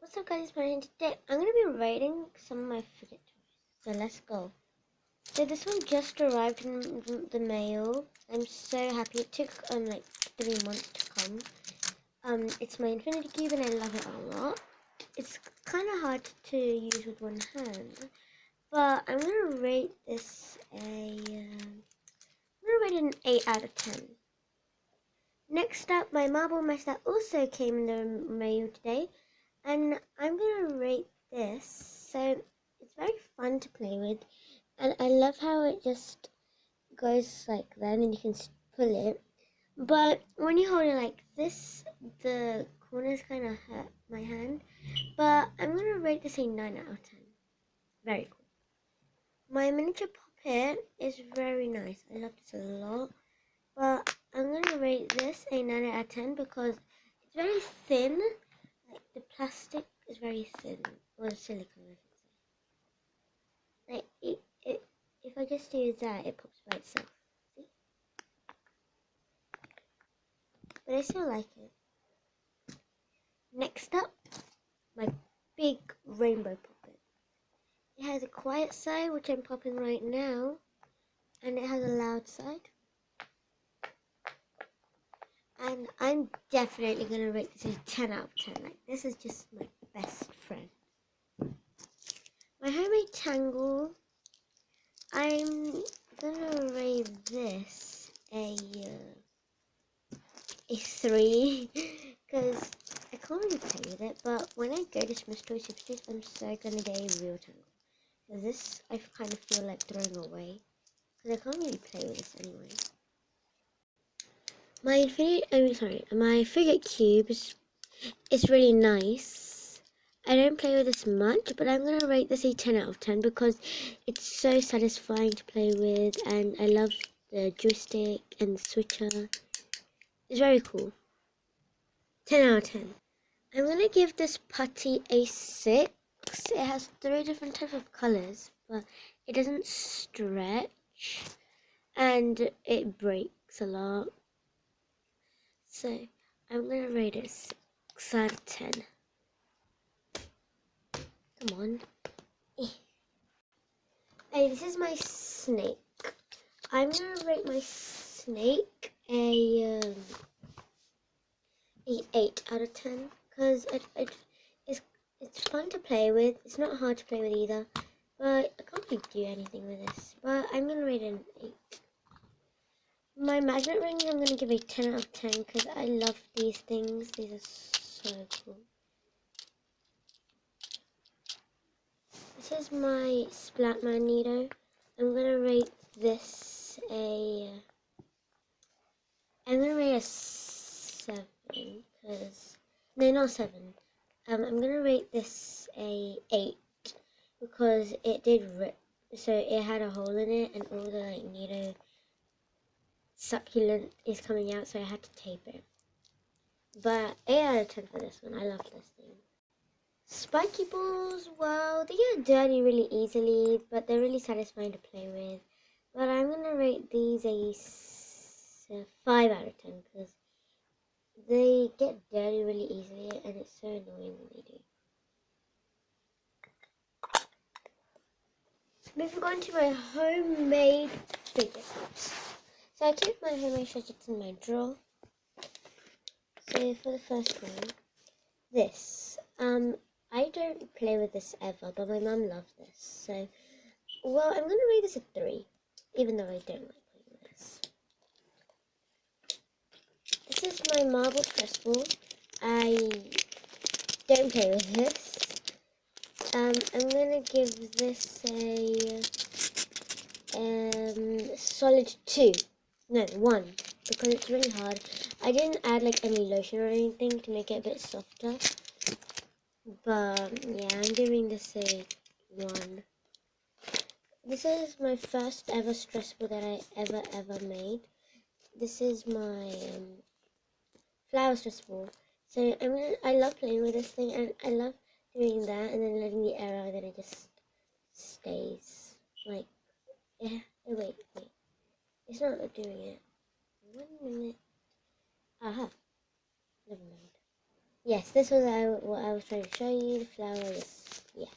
What's up guys, my name today I'm going to be rating some of my fidget toys. So let's go. So this one just arrived in the mail. I'm so happy. It took like 3 months to come. It's my infinity cube and I love it a lot. It's kind of hard to use with one hand, but I'm going to rate this an 8 out of 10. Next up, my marble mesh that also came in the mail today. And I'm going to rate this. So it's very fun to play with. And I love how it just goes like that and you can pull it. But when you hold it like this, the corners kind of hurt my hand. But I'm going to rate this a 9 out of 10. Very cool. My miniature puppet is very nice. I love this a lot. But I'm going to rate this a 9 out of 10 because it's very thin. Like the plastic is very thin, or the silicone, I should say. Like if I just do that, it pops by itself. See? But I still like it. Next up, my big rainbow puppet. It has a quiet side, which I'm popping right now, and it has a loud side. And I'm definitely gonna rate this a 10 out of 10. Like this is just my best friend. My homemade tangle. I'm gonna rate this a 3 because I can't really play with it. But when I go to Smith's Toy Superstores, I'm so gonna get a real tangle. Because this I kind of feel like throwing away because I can't really play with this anyway. My fidget cube is really nice. I don't play with this much, but I'm gonna rate this a 10 out of 10 because it's so satisfying to play with, and I love the joystick and the switcher. It's very cool. 10 out of 10. I'm gonna give this putty a 6. It has 3 different types of colors, but it doesn't stretch and it breaks a lot. So I'm gonna rate it 6 out of 10. Come on. Hey, this is my snake. I'm gonna rate my snake a 8 out of 10 because it's fun to play with. It's not hard to play with either, but I can't really do anything with this. But I'm gonna rate it an 8. My magnet ring, I'm gonna give a 10 out of 10 because I love these things. These are so cool. This is my Splat Magneto. I'm gonna rate this I'm gonna rate a 7 because no, not 7. I'm gonna rate this a 8 because it did rip. So it had a hole in it, and all the like Nido succulent is coming out, so I had to tape it. But 8 out of 10 for this one. I love this thing. Spiky balls, well, they get dirty really easily, but they're really satisfying to play with. But I'm gonna rate these a 5 out of 10 because they get dirty really easily and it's so annoying when they do. Moving on to my homemade fidgets. So I keep my homemade fidgets in my drawer. So for the first one, this. I don't play with this ever, but my mum loves this. So, well, I'm gonna rate this a 3, even though I don't like playing with this. This is my marble stress ball. I don't play with this. I'm gonna give this a solid 2. No, 1, because it's really hard. I didn't add like any lotion or anything to make it a bit softer. But yeah, I'm giving this a 1. This is my first ever stress ball that I ever made. This is my flower stress ball. So I love playing with this thing, and I love doing that and then letting the air out, and then it just stays. Like, yeah. Oh, wait. It's not doing it. 1 minute. Aha. Never mind. Yes, this was what I was trying to show you. The flower is, yeah.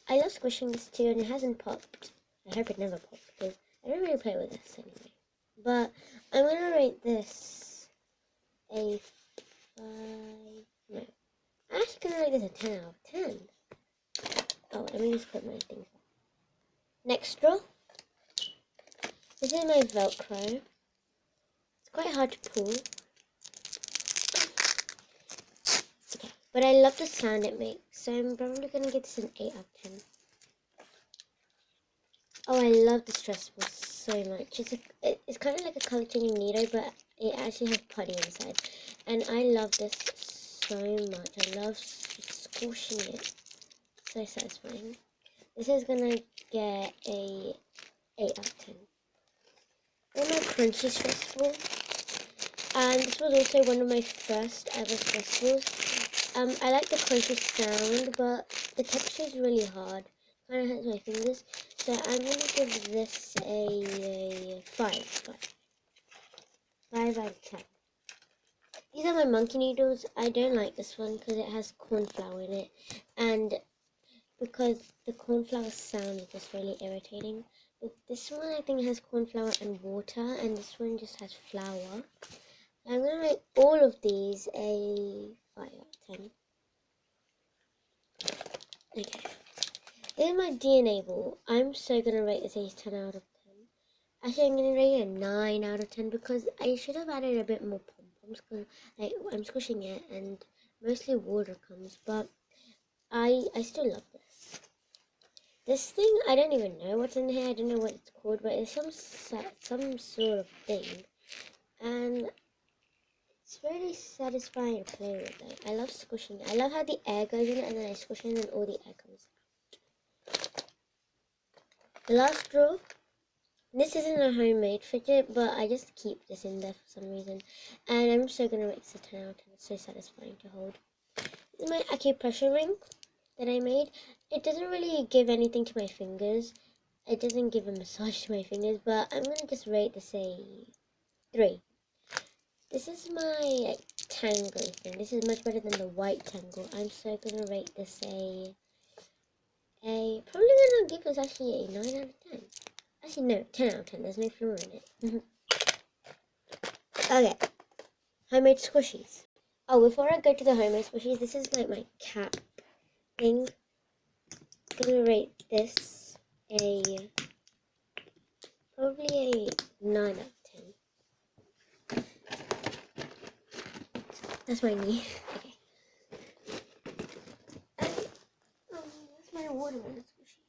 I love squishing this too, and it hasn't popped. I hope it never pops, because I don't really play with this anyway. But I'm going to rate this a 5. No. I'm actually going to rate this a 10 out of 10. Oh, let me just put my things back. Next straw. This is my Velcro. It's quite hard to pull. Okay. But I love the sound it makes, so I'm probably going to give this an 8 out of 10. Oh, I love the stress ball so much. It's kind of like a color changing needle, but it actually has putty inside. And I love this so much. I love squishing it. So satisfying. This is gonna get a 8 out of 10. One my crunchy stress ball. And this was also one of my first ever stress balls. I like the crunchy sound, but the texture is really hard. Kind of hurts my fingers. So I'm going to give this a 5 out of 10. These are my monkey noodles. I don't like this one because it has corn flour in it. And because the corn flour sound is just really irritating. But this one I think has corn flour and water. And this one just has flour. I'm going to rate all of these a 5 out of 10. Okay. This is my DNA ball. I'm so going to rate this a 10 out of 10. Actually, I'm going to rate it a 9 out of 10 because I should have added a bit more pom-poms because I'm squishing it and mostly water comes, but I still love this. This thing, I don't even know what's in here. I don't know what it's called, but it's some sort of thing. And it's really satisfying to play with it. I love squishing it. I love how the air goes in it and then I squish it and all the air comes out. The last draw. This isn't a homemade fidget, but I just keep this in there for some reason. And I'm so going to rate this a 10 out of 10. It's so satisfying to hold. This is my acupressure ring that I made. It doesn't really give anything to my fingers. It doesn't give a massage to my fingers, but I'm going to just rate this a 3. This is my tango thing. This is much better than the white tango. I'm so going to rate this probably going to give this actually a 9 out of 10. Actually, no, 10 out of 10. There's no flaw in it. Okay, homemade squishies. Oh, before I go to the homemade squishies, this is like my cap thing. I'm gonna rate this probably a 9 out of 10. That's my knee. Okay. That's my watermelon squishy.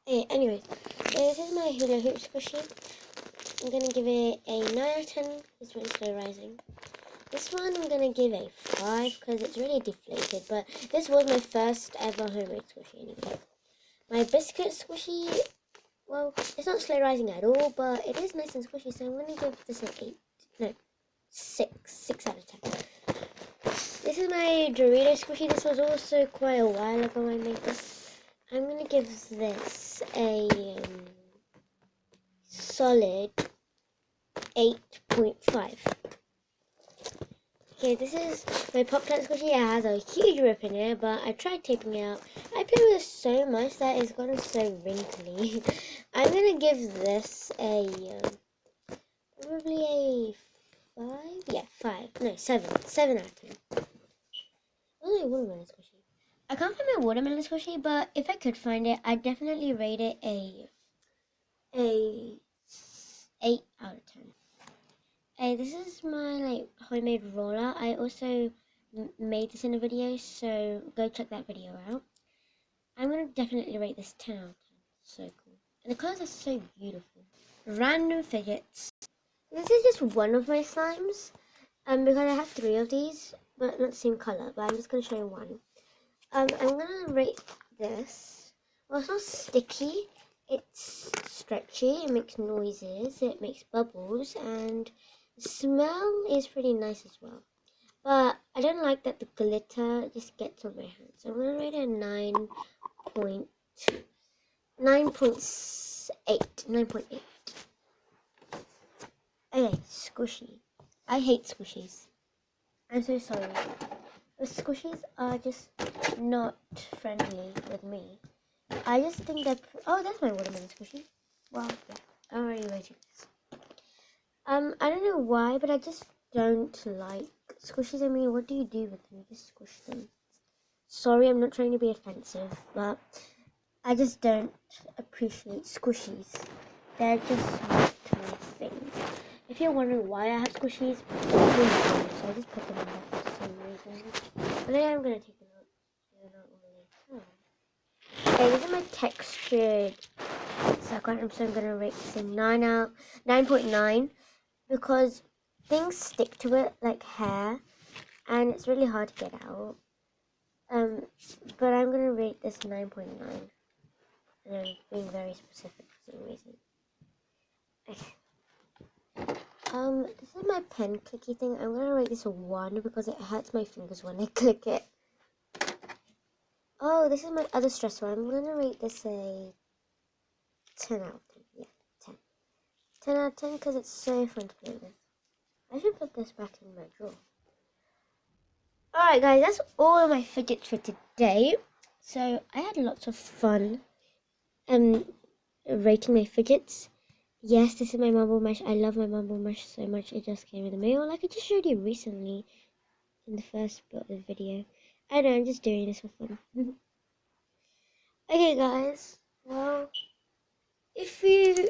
Okay, anyways, this is my hula hoop squishy. I'm gonna give it a 9 out of 10. It's really slow rising. This one I'm gonna give a 5 because it's really deflated, but this was my first ever homemade squishy anyway. My biscuit squishy, well, it's not slow rising at all, but it is nice and squishy, so I'm gonna give this an 8. No, 6 out of 10. This is my Dorito squishy. This was also quite a while ago I made this. I'm gonna give this a solid 8.5. Okay, this is my Pop-Tart squishy. It has a huge rip in it, but I tried taping it out. I played with it so much that it's gotten so wrinkly. I'm gonna give this a probably a 5. Yeah, 5. No, 7. 7 out of 10. Oh, my watermelon squishy. I can't find my watermelon squishy, but if I could find it, I'd definitely rate it a 8 out of 10. Hey, this is my homemade roller. I also made this in a video, so go check that video out. I'm gonna definitely rate this 10 out of 10. So cool. And the colors are so beautiful. Random fidgets. This is just one of my slimes. Because I have 3 of these, but not the same color, but I'm just gonna show you one. I'm gonna rate this. Well, it's not sticky. It's stretchy. It makes noises. It makes bubbles, and the smell is pretty nice as well. But I don't like that the glitter just gets on my hands. So I'm gonna rate it a 9.8. 9.8. Okay, squishy. I hate squishies. I'm so sorry. The squishies are just not friendly with me. I just think that... Oh, that's my watermelon squishy. Wow, yeah. I'm already waiting for this. I don't know why, but I just don't like squishies. I mean, what do you do with them? You just squish them. Sorry, I'm not trying to be offensive, but I just don't appreciate squishies. They're just not my thing. If you're wondering why I have squishies, so I just put them in there for some reason. But then I'm gonna take them out. They're not really. Okay, this is my textured circle, so I'm gonna rate this a 9.9 because things stick to it like hair, and it's really hard to get out. But I'm gonna rate this 9.9, and I'm being very specific for some reason. Okay. This is my pen clicky thing. I'm gonna rate this a 1 because it hurts my fingers when I click it. Oh, this is my other stress one. I'm gonna rate this a 10 out of 10. Yeah, 10. 10 out of 10 because it's so fun to play with. I should put this back in my drawer. Alright guys, that's all of my fidgets for today. So I had lots of fun rating my fidgets. Yes, this is my marble mesh. I love my marble mesh so much. It just came in the mail, like I just showed you recently in the first bit of the video. I know, I'm just doing this for fun. Okay guys, well, if you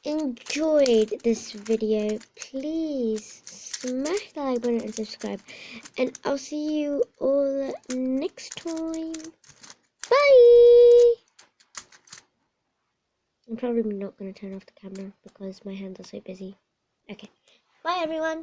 enjoyed this video, please smash the like button and subscribe. And I'll see you all next time. Bye! I'm probably not going to turn off the camera because my hands are so busy. Okay, bye everyone.